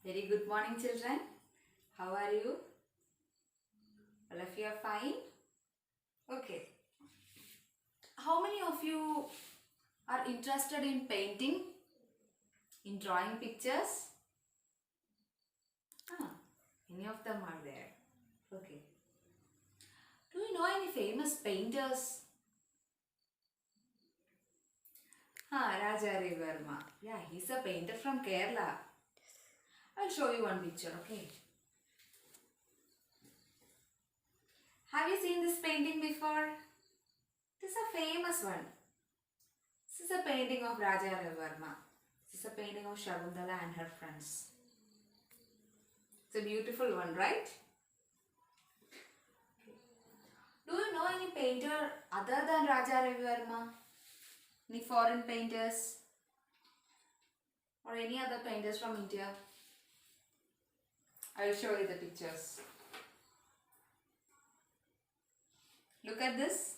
Very good morning, children. How are you? All of you are fine? Okay. How many of you are interested in painting? In drawing pictures? Many of them are there. Okay. Do you know any famous painters? Raja Verma. Yeah, he's a painter from Kerala. I'll show you one picture, okay? Have you seen this painting before? This is a famous one. This is a painting of Raja Verma. This is a painting of Shakuntala and her friends. It's a beautiful one, right? Do you know any painter other than Raja Ravi Verma? Any foreign painters? Or any other painters from India? I will show you the pictures. Look at this.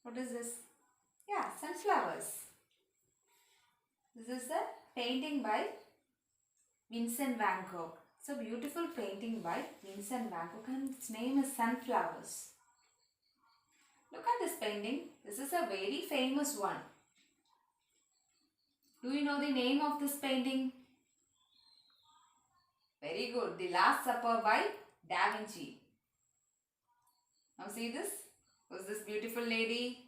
What is this? Yeah, sunflowers. This is a painting by Vincent van Gogh. It's a beautiful painting by Vincent van Gogh and its name is Sunflowers. Look at this painting. This is a very famous one. Do you know the name of this painting? Very good. The Last Supper by Da Vinci. Now see this? Who's this beautiful lady?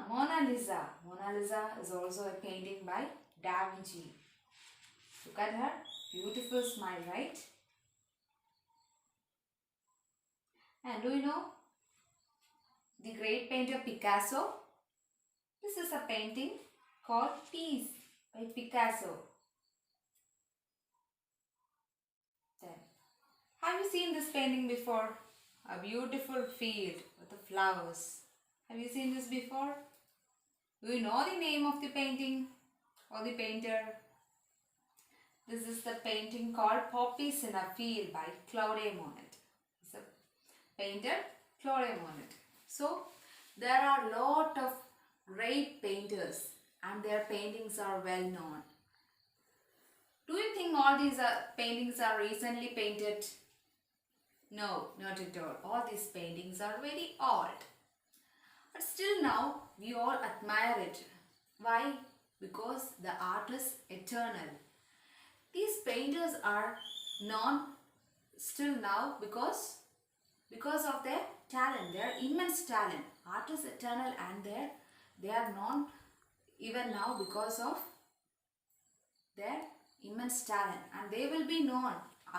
Mona Lisa. Mona Lisa is also a painting by Da Vinci. Look at her. Beautiful smile, right? And do you know the great painter Picasso? This is a painting called Peace by Picasso. Then, have you seen this painting before? A beautiful field with the flowers. Have you seen this before? Do you know the name of the painting or the painter? This is the painting called Poppies in a Field by Claude Monet. It's a painter Claude Monet. So there are a lot of great painters and their paintings are well known. Do you think all these paintings are recently painted? No, not at all. All these paintings are very old. But still now we all admire it. Why? Because the art is eternal. These painters are known still now because of their talent, their immense talent. Art is eternal and they are known even now because of their immense talent, and they will be known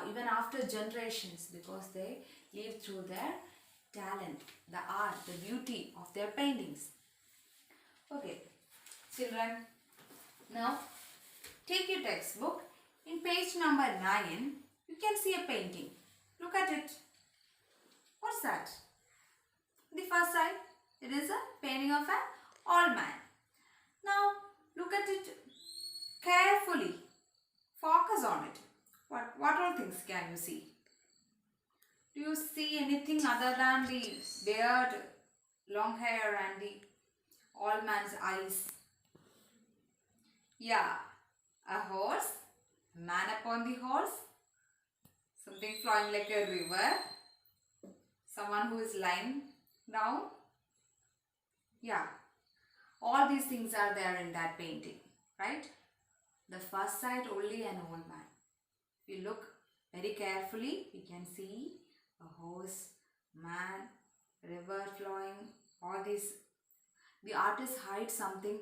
even after generations because they live through their talent, the art, the beauty of their paintings. Okay, children, now take your textbook. In page number 9, you can see a painting. Look at it. What's that? The first side, it is a painting of an old man. Now, look at it carefully. Focus on it. What all things can you see? Do you see anything other than the beard, long hair and the old man's eyes? Yeah, a horse, man upon the horse, something flowing like a river, someone who is lying down. Yeah, all these things are there in that painting, right? The first side only an old man. If you look very carefully, you can see a horse, man, river flowing, all these. The artist hides something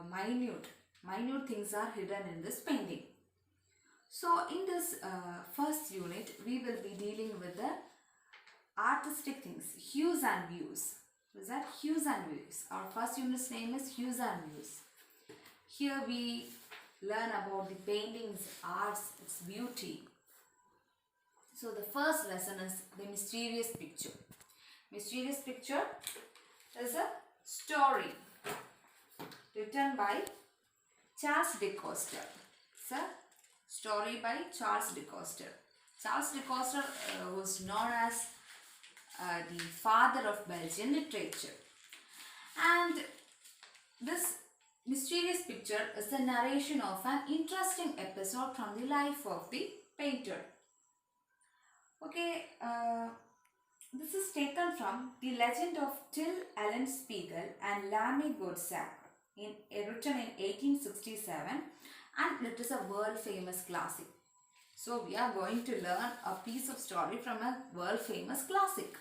minute things are hidden in this painting. So in this first unit, we will be dealing with the artistic things, hues and views. What is that? Hues and views. Our first unit's name is Hues and Views. Here we learn about the paintings, arts, its beauty. So the first lesson is the mysterious picture. Mysterious picture is a story written by Charles de Coster. It's a story by Charles de Coster. Charles de Coster was known as the father of Belgian literature. And this Mysterious picture is the narration of an interesting episode from the life of the painter. Okay, this is taken from The Legend of Till Spiegel and Lammy Godsack, written in 1867, and it is a world famous classic. So we are going to learn a piece of story from a world famous classic.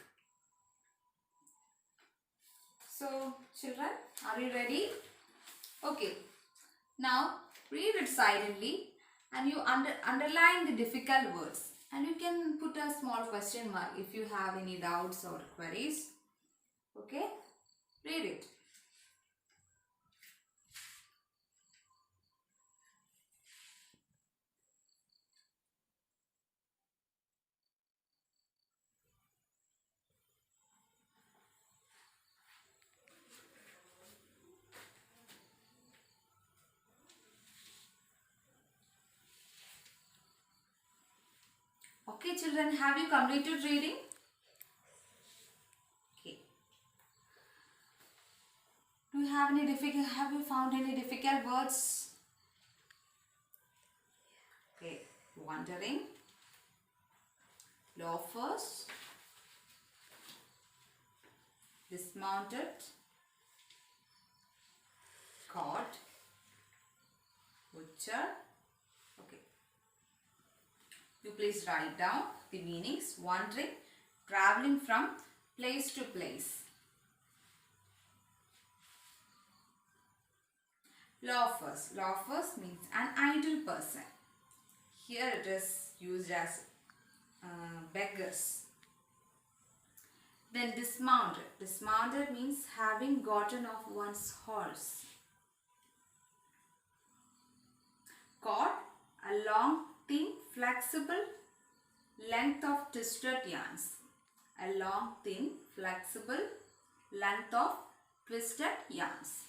So children, are you ready? Okay, now read it silently and you underline the difficult words, and you can put a small question mark if you have any doubts or queries. Okay, read it. Okay children, have you completed reading? Okay. Do you have have you found any difficult words? Okay, wandering, loafers, dismounted, caught, butcher. Okay. You please write down the meanings. Wandering, traveling from place to place. Loafers. Loafers means an idle person. Here it is used as beggars. Then dismounted. Dismounted means having gotten off one's horse. Caught, a long, thin, flexible length of twisted yarns. A long, thin, flexible length of twisted yarns.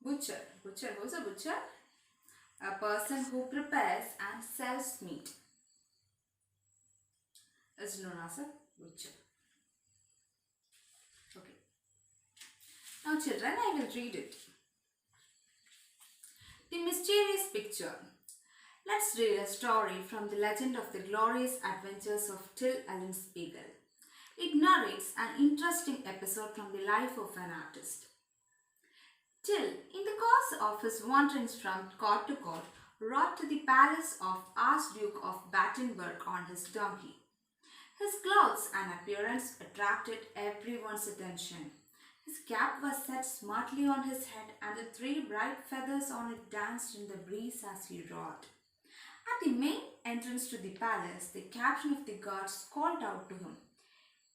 Butcher. Butcher. Who is a butcher? A person who prepares and sells meat is known as a butcher. Okay. Now children, I will read it. The mysterious picture. Let's read a story from the legend of the glorious adventures of Till Spiegel. It narrates an interesting episode from the life of an artist. Till, in the course of his wanderings from court to court, rode to the palace of Archduke of Battenberg on his donkey. His clothes and appearance attracted everyone's attention. His cap was set smartly on his head, and the 3 bright feathers on it danced in the breeze as he rode. At the main entrance to the palace, the captain of the guards called out to him,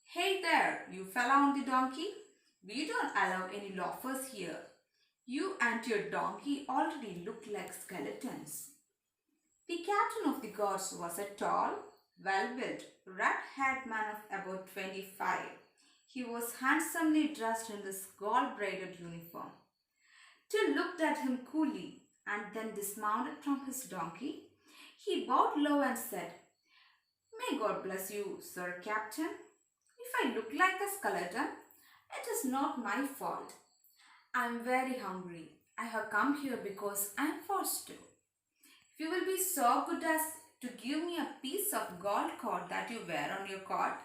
"Hey there, you fella on the donkey! We don't allow any loafers here. You and your donkey already look like skeletons." The captain of the guards was a tall, well-built, red-haired man of about 25. He was handsomely dressed in this gold-braided uniform. Till looked at him coolly and then dismounted from his donkey. He bowed low and said, "May God bless you, Sir Captain. If I look like a skeleton, it is not my fault. I am very hungry. I have come here because I am forced to. If you will be so good as to give me a piece of gold cord that you wear on your coat,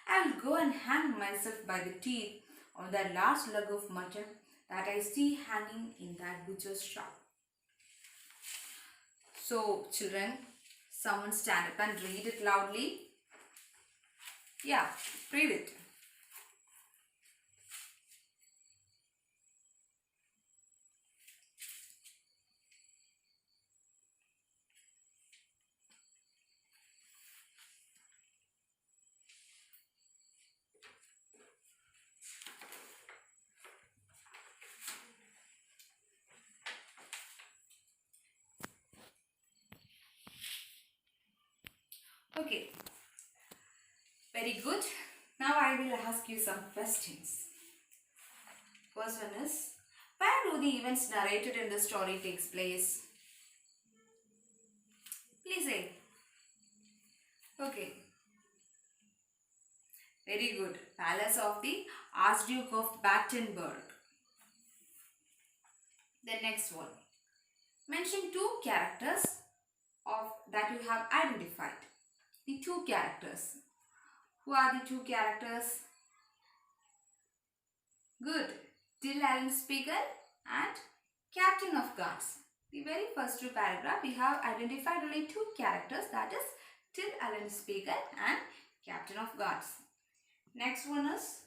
I will go and hang myself by the teeth on that large leg of mutton that I see hanging in that butcher's shop." So, children, someone stand up and read it loudly. Yeah, read it. Okay, very good. Now I will ask you some questions. First one is, where do the events narrated in the story takes place? Please say. Okay. Very good. Palace of the Archduke of Battenberg. The next one. Mention two characters of that you have identified. The two characters. Who are the two characters? Good. Till Allen Spiegel and Captain of Guards. The very first two paragraph we have identified only two characters, that is Till Allen Spiegel and Captain of Guards. Next one is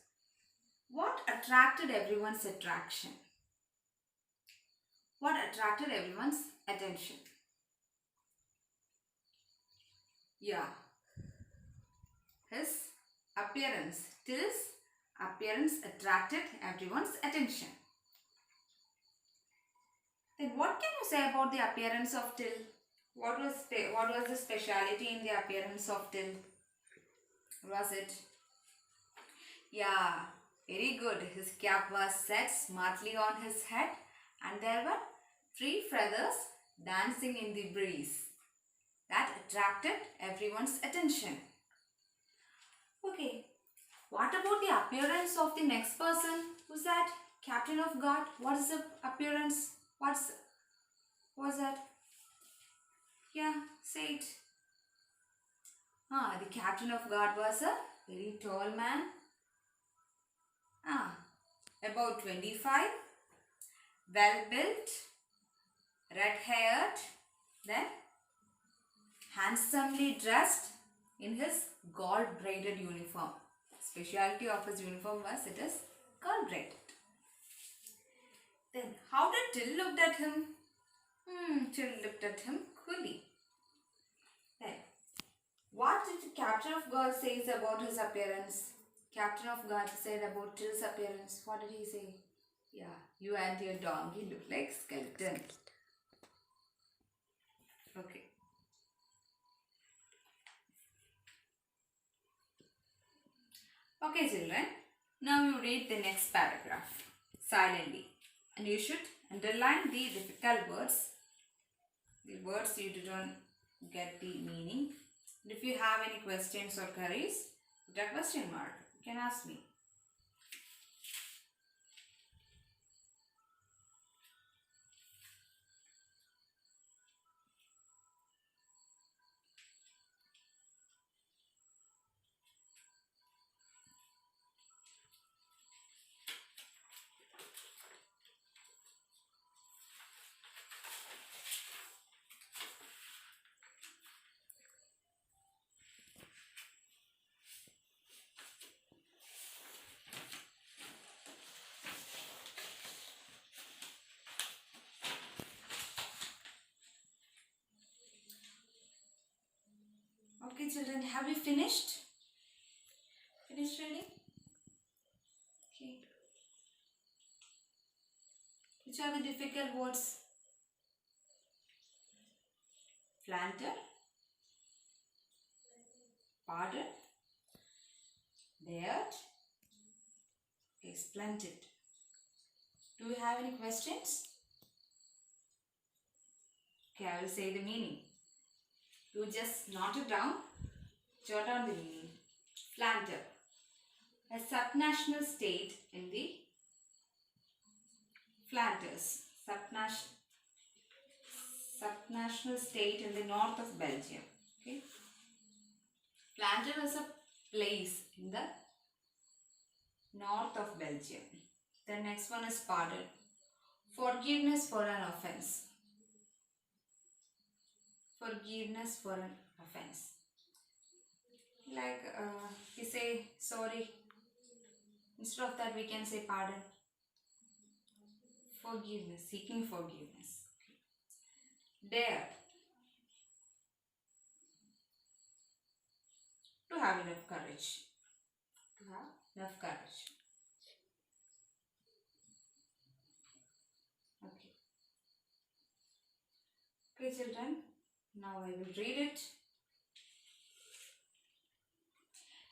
what attracted everyone's attraction? What attracted everyone's attention? Yeah, his appearance. Till's appearance attracted everyone's attention. Then what can you say about the appearance of Till? What was the speciality in the appearance of Till? Was it? Yeah, very good. His cap was set smartly on his head and there were three feathers dancing in the breeze. That attracted everyone's attention. Okay, what about the appearance of the next person? Who's that? Captain of Guard. What is the appearance? What's that? Yeah, say it. The Captain of Guard was a very tall man. About 25. Well built. Red haired. Then handsomely dressed in his gold braided uniform. Speciality of his uniform was it is gold braided. Then how did Till look at him? Till looked at him coolly. Then what did the Captain of Guard says about his appearance? Captain of Guard said about Till's appearance. What did he say? Yeah, you and your donkey look like skeleton. Okay. Okay children, now you read the next paragraph silently and you should underline the difficult words, the words you don't get the meaning. And if you have any questions or queries, put a question mark. You can ask me. Okay children, have you finished? Finished reading? Okay. Which are the difficult words? Planter, pardon, dared, okay, splendid. Do you have any questions? Okay, I will say the meaning. You just note it down, jot down the meaning. Planter, a subnational state in the Flanders, subnational state in the north of Belgium. Okay, Flanders is a place in the north of Belgium. The next one is pardon, forgiveness for an offense. Forgiveness for an offense. Like we say sorry. Instead of that, we can say pardon. Forgiveness, seeking forgiveness. Dare, to have enough courage. To have enough courage. Okay. Okay, children. Now I will read it.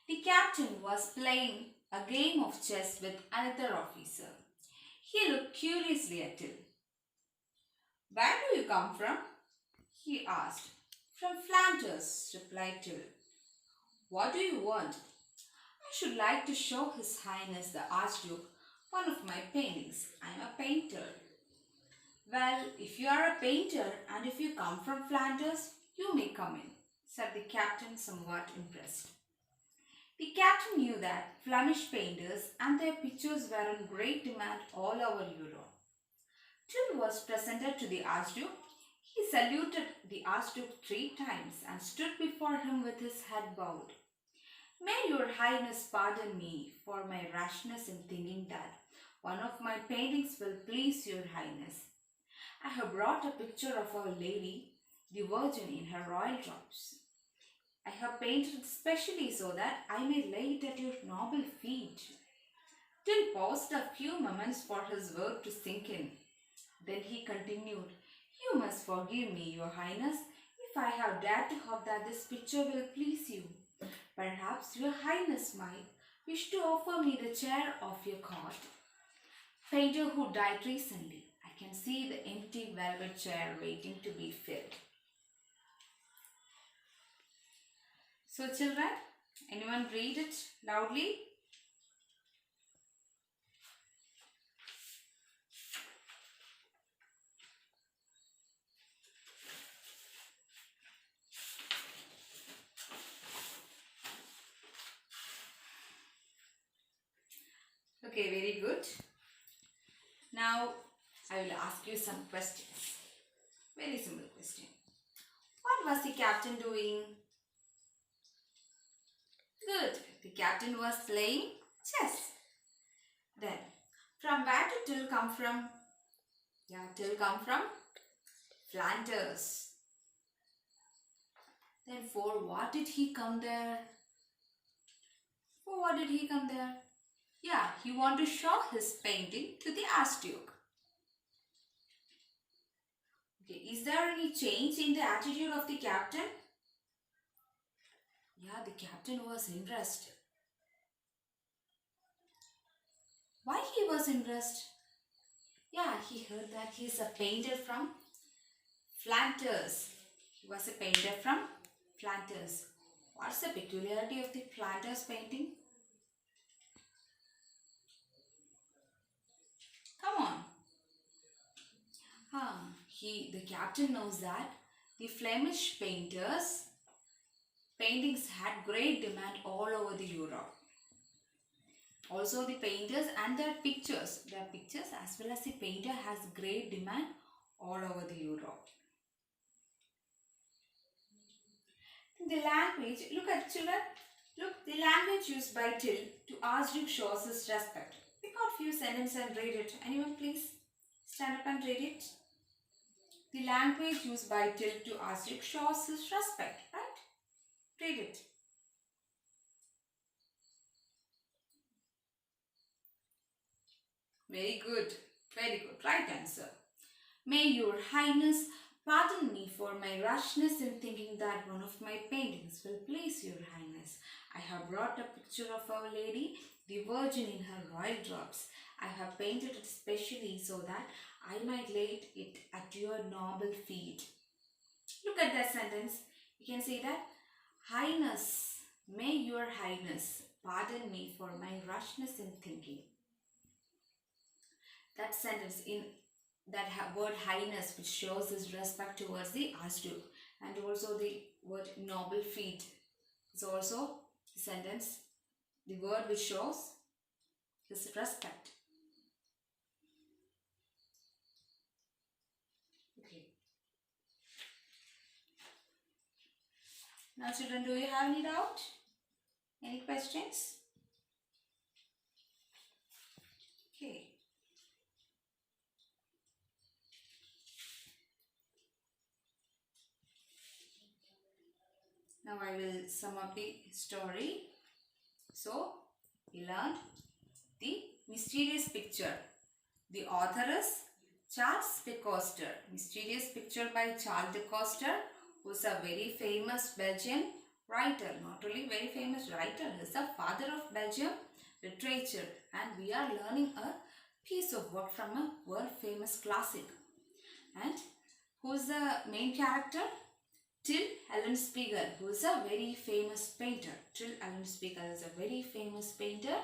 The captain was playing a game of chess with another officer. He looked curiously at Till. Where do you come from? He asked. From Flanders, replied Till. What do you want? I should like to show His Highness the Archduke one of my paintings. I am a painter. Well, if you are a painter and if you come from Flanders, you may come in, said the captain, somewhat impressed. The captain knew that Flemish painters and their pictures were in great demand all over Europe. Till was presented to the Archduke. He saluted the Archduke 3 times and stood before him with his head bowed. May your highness pardon me for my rashness in thinking that one of my paintings will please your highness. I have brought a picture of Our Lady, the Virgin in her royal robes. I have painted it specially so that I may lay it at your noble feet. Till paused a few moments for his word to sink in. Then he continued, You must forgive me, your highness, if I have dared to hope that this picture will please you. Perhaps your highness might wish to offer me the chair of your court. Painter who died recently. I can see the empty velvet chair waiting to be filled. So children, anyone read it loudly? Okay, very good. Now I will ask you some questions. Very simple question. What was the captain doing? Good. The captain was playing chess. Then, from where did Till come from? Yeah, Till come from Flanders. Then for what did he come there? For what did he come there? Yeah, he wanted to show his painting to the Archduke. Okay, is there any change in the attitude of the captain? Yeah, the captain was impressed. Why he was impressed? Yeah, he heard that he is a painter from Flanders. He was a painter from Flanders. What's the peculiarity of the Flanders painting? Come on. The captain knows that the Flemish paintings had great demand all over the Europe. Also the painters and their pictures as well as the painter has great demand all over the Europe. The language, look at children, look, the language used by Till to Archduke shows his respect. Pick out few sentences and read it. Anyone please stand up and read it. The language used by Till to Archduke shows his respect, right? Read it. Very good. Very good. Right answer. May your highness pardon me for my rashness in thinking that one of my paintings will please your highness. I have brought a picture of Our Lady, the Virgin in her royal robes. I have painted it specially so that I might lay it at your noble feet. Look at that sentence. You can say that, Highness, may your highness pardon me for my rashness in thinking. That sentence in that word highness, which shows his respect towards the Archduke, and also the word noble feet is also the sentence, the word which shows his respect. Okay. Now children, do you have any doubt? Any questions? Okay. Now I will sum up the story. So, we learned the mysterious picture. The author is Charles de Coster. Mysterious picture by Charles de Coster, who is a very famous Belgian writer. Not only very famous writer, he is the father of Belgian literature. And we are learning a piece of work from a world famous classic. And who is the main character? Till Spiegel, who is a very famous painter. Till Spiegel is a very famous painter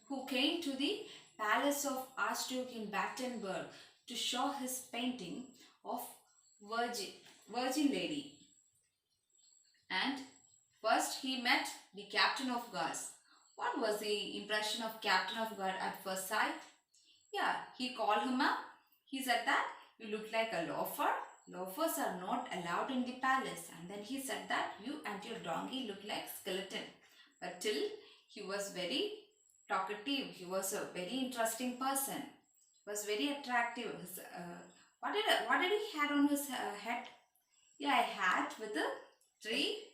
who came to the palace of Archduke in Battenberg to show his painting of Virgin Lady. And first he met the captain of guards. What was the impression of captain of guard at first sight? Yeah, he called him up. He said that you look like a loafer. Loafers are not allowed in the palace. And then he said that you and your donkey look like skeleton. But till he was very talkative. He was a very interesting person. He was very attractive. What did he had on his head? Yeah, a hat with a three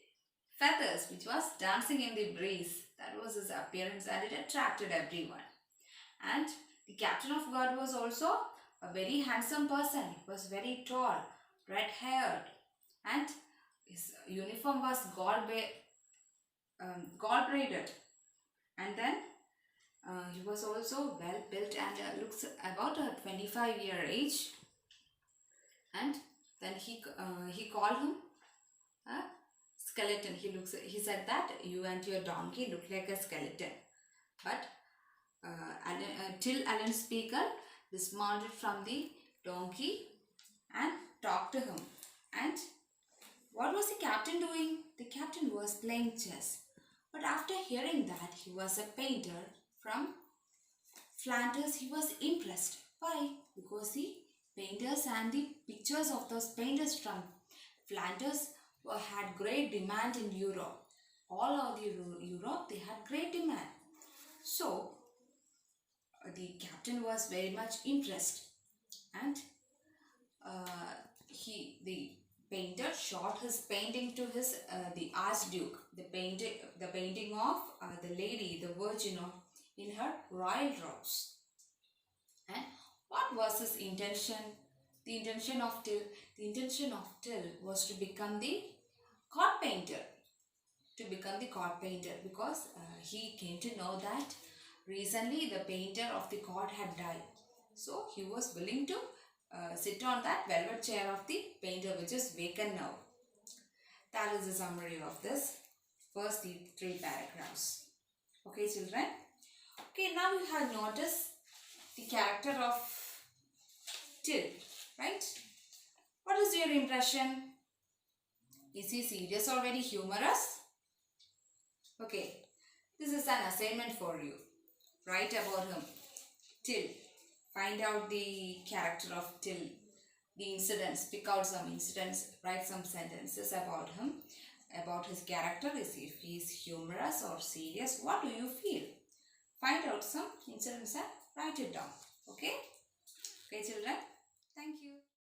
feathers which was dancing in the breeze. That was his appearance and it attracted everyone. And the captain of guard was also a very handsome person. He was very tall, red haired, and his uniform was gold braided. And then he was also well built and looks about a 25-year age. And then he called him a skeleton. He said that you and your donkey look like a skeleton. But till Alan Speaker dismounted from the donkey and talked to him. And what was the captain doing? The captain was playing chess. But after hearing that he was a painter from Flanders, he was impressed. Why? Because the painters and the pictures of those painters from Flanders had great demand in Europe. All over Europe, they had great demand. So, the captain was very much impressed, and the painter showed his painting to the archduke, the painting of the lady, the virgin in her royal robes. And what was his intention? The intention of Till was to become the court painter. Because he came to know that recently the painter of the court had died. So he was willing to sit on that velvet chair of the painter which is vacant now. That is the summary of this first three paragraphs. Okay, children. Okay, now you have noticed the character of Till, right? What is your impression? Is he serious or very humorous? Okay, this is an assignment for you. Write about him. Till. Find out the character of Till. The incidents. Pick out some incidents. Write some sentences about him. About his character. If he is humorous or serious. What do you feel? Find out some incidents and write it down. Okay? Okay, children. Thank you.